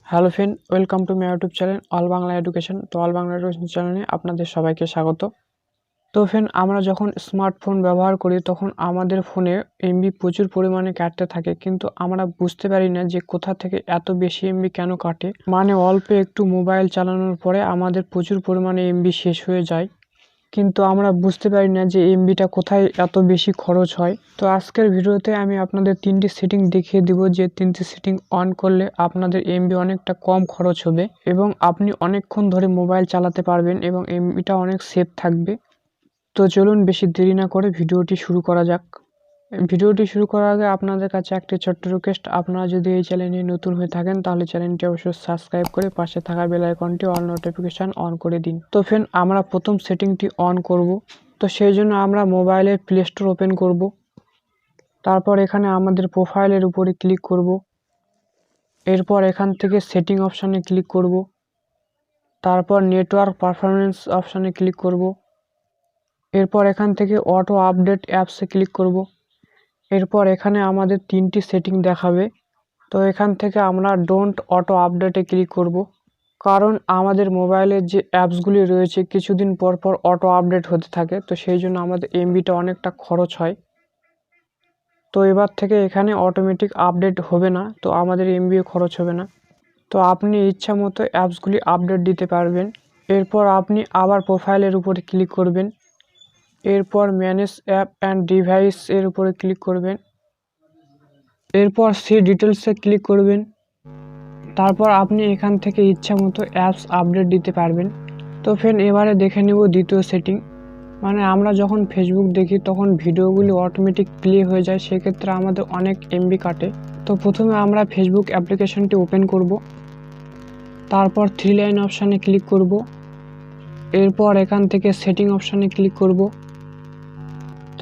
Hello friend, welcome to my YouTube channel all Bangla education. তো all Bangla education চ্যানেলে আপনাদের সবাইকে স্বাগত। তো ফ্রেন্ড, আমরা যখন স্মার্টফোন ব্যবহার করি তখন আমাদের ফোনে এমবি প্রচুর পরিমাণে কাটতে থাকে, কিন্তু আমরা বুঝতে পারি না যে কোথা থেকে এত বেশি এমবি কেন কাটে। মানে অল্প একটু মোবাইল চালানোর পরে আমাদের প্রচুর পরিমাণে এমবি শেষ হয়ে যায়, কিন্তু আমরা বুঝতে পারি না যে এমবিটা কোথায় এত বেশি খরচ হয়। তো আজকের ভিডিওতে আমি আপনাদের তিনটি সেটিং দেখিয়ে দিব, যে তিনটি সেটিং অন করলে আপনাদের এমবি অনেকটা কম খরচ হবে এবং আপনি অনেকক্ষণ ধরে মোবাইল চালাতে পারবেন এবং এমবিটা অনেক সেফ থাকবে। তো চলুন বেশি দেরি না করে ভিডিওটি শুরু করা যাক। ভিডিওটি শুরু করার আগে আপনাদের কাছে একটি ছোট্ট রিকোয়েস্ট, আপনারা যদি এই চ্যানেলে নতুন হয়ে থাকেন তাহলে চ্যানেলটি অবশ্যই সাবস্ক্রাইব করে পাশে থাকা বেল আইকনটি অল নোটিফিকেশান অন করে দিন। তো ফ্রেন্ড, আমরা প্রথম সেটিংটি অন করব। তো সেই জন্য আমরা মোবাইলের প্লে স্টোর ওপেন করব। তারপর এখানে আমাদের প্রোফাইলের উপরে ক্লিক করব। এরপর এখান থেকে সেটিং অপশানে ক্লিক করব। তারপর নেটওয়ার্ক পারফরমেন্স অপশানে ক্লিক করব। এরপর এখান থেকে অটো আপডেট অ্যাপসে ক্লিক করব। এরপর এখানে আমাদের তিনটি সেটিং দেখাবে। তো এখান থেকে আমরা ডোন্ট অটো আপডেটে ক্লিক করব, কারণ আমাদের মোবাইলের যে অ্যাপসগুলি রয়েছে কিছুদিন পর পর অটো আপডেট হতে থাকে, তো সেই জন্য আমাদের এমবিটা অনেকটা খরচ হয়। তো এবার থেকে এখানে অটোমেটিক আপডেট হবে না, তো আমাদের এমবিও খরচ হবে না। তো আপনি ইচ্ছা মতো অ্যাপসগুলি আপডেট দিতে পারবেন। এরপর আপনি আবার প্রোফাইলের উপরে ক্লিক করবেন। এরপর ম্যানেজ অ্যাপ অ্যান্ড ডিভাইস এর উপরে ক্লিক করবেন। এরপর সি ডিটেলসে ক্লিক করবেন। তারপর আপনি এখান থেকে ইচ্ছা মতো অ্যাপস আপডেট দিতে পারবেন। তো ফ্রেন্ড, এবারে দেখে নেব দ্বিতীয় সেটিং। মানে আমরা যখন ফেসবুক দেখি তখন ভিডিওগুলি অটোমেটিক প্লে হয়ে যায়, সেক্ষেত্রে আমাদের অনেক এমবি কাটে। তো প্রথমে আমরা ফেসবুক অ্যাপ্লিকেশনটি ওপেন করব। তারপর থ্রি লাইন অপশানে ক্লিক করব। এরপর এখান থেকে সেটিং অপশানে ক্লিক করব।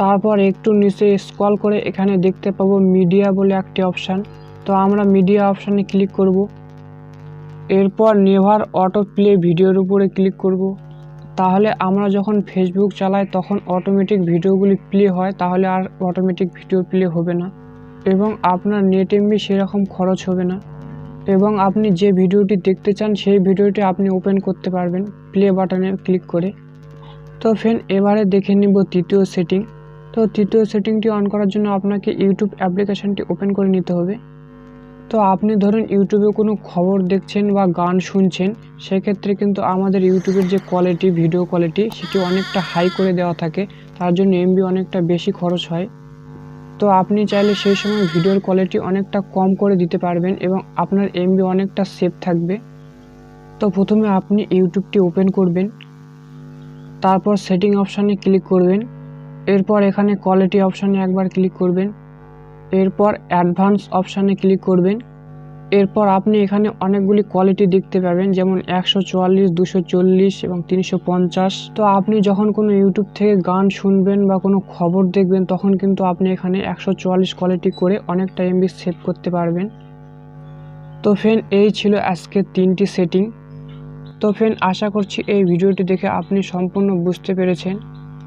তারপর একটু নিচে স্ক্রল করে এখানে দেখতে পাবো মিডিয়া বলে একটি অপশান। তো আমরা মিডিয়া অপশানে ক্লিক করব। এরপর নেভার অটো প্লে ভিডিওর উপরে ক্লিক করব। তাহলে আমরা যখন ফেসবুক চালাই তখন অটোমেটিক ভিডিওগুলি প্লে হয়, তাহলে আর অটোমেটিক ভিডিও প্লে হবে না এবং আপনার নেট এমবি সেরকম খরচ হবে না, এবং আপনি যে ভিডিওটি দেখতে চান সেই ভিডিওটি আপনি ওপেন করতে পারবেন প্লে বাটনে ক্লিক করে। তো ফ্রেন্ড, এবারে দেখে নিব তৃতীয় সেটিং। তো তৃতীয় সেটিংটি অন করার জন্য আপনাকে ইউটিউব অ্যাপ্লিকেশনটি ওপেন করে নিতে হবে। তো আপনি ধরুন ইউটিউবে কোনো খবর দেখছেন বা গান শুনছেন, সেক্ষেত্রে কিন্তু আমাদের ইউটিউবের যে কোয়ালিটি, ভিডিও কোয়ালিটি, সেটি অনেকটা হাই করে দেওয়া থাকে, তার জন্য এমবি অনেকটা বেশি খরচ হয়। তো আপনি চাইলে সেই সময় ভিডিওর কোয়ালিটি অনেকটা কম করে দিতে পারবেন এবং আপনার এমবি অনেকটা সেফ থাকবে। তো প্রথমে আপনি ইউটিউবটি ওপেন করবেন। তারপর সেটিং অপশানে ক্লিক করবেন। এরপর এখানে কোয়ালিটি অপশানে একবার ক্লিক করবেন। এরপর অ্যাডভান্স অপশানে ক্লিক করবেন। এরপর আপনি এখানে অনেকগুলি কোয়ালিটি দেখতে পাবেন, যেমন 144, 240 এবং 350। তো আপনি যখন কোনো ইউটিউব থেকে গান শুনবেন বা কোনো খবর দেখবেন তখন কিন্তু আপনি এখানে 144 কোয়ালিটি করে অনেকটা এমবি সেভ করতে পারবেন। তো ফ্রেন্ড, এই ছিল আজকের তিনটি সেটিং। তো ফ্রেন্ড, আশা করছি এই ভিডিওটি দেখে আপনি সম্পূর্ণ বুঝতে পেরেছেন।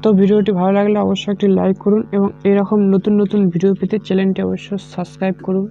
তো ভিডিওটি ভালো লাগলে অবশ্যই একটি লাইক করুন এবং এরকম নতুন নতুন ভিডিও পেতে চ্যানেলটি অবশ্যই সাবস্ক্রাইব করুন।